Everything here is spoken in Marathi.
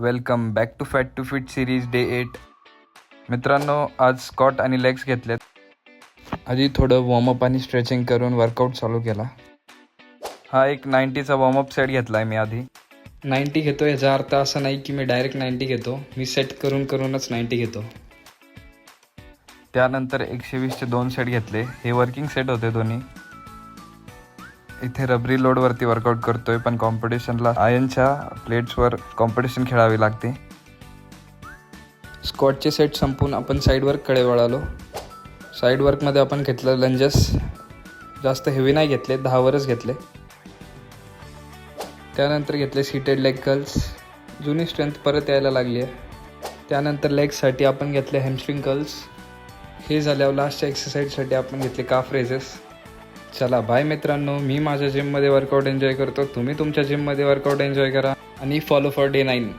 Welcome back to fat to fit series day 8. मित्रांनो, आज स्कॉट आणि लेग्स घेतलेत. आधी थोडं वॉर्मअप आणि स्ट्रेचिंग करून वर्कआउट चालू केला. हा एक 90चा वॉर्मअप सेट घेतला आहे मी. आधी 90 घेतो. याचा अर्थ असा नाही की मी डायरेक्ट 90 घेतो, मी सेट करूनच 90 घेतो. त्यानंतर 120चे 2 सेट घेतले. हे वर्किंग सेट होते दोन्ही. इथे रबरी लोडवरती वर्कआउट करतोय, पण कॉम्पिटिशनला आयर्नच्या प्लेट्सवर कॉम्पिटिशन खेळावी लागते. स्क्वॉटचे सेट संपून आपण साईड वर्ककडे वळालो. साईड वर्कमध्ये आपण घेतलं लंजेस. जास्त हेवी नाही घेतले, 10 वरच घेतले. त्यानंतर घेतले सीटेड लेग कर्ल्स. जुनी स्ट्रेंथ परत यायला लागली आहे. त्यानंतर लेग्ससाठी आपण घेतले हॅमस्ट्रिंग कर्ल्स. हे झाल्यावर लास्टच्या एक्सरसाइजसाठी आपण घेतले काफ रेजेस. चला बाय मित्रांनो, मी माझ्या जिममध्ये वर्कआउट एन्जॉय करतो, तुम्ही तुमच्या जिममध्ये वर्कआउट एन्जॉय करा आणि फॉलो फॉर डे 9.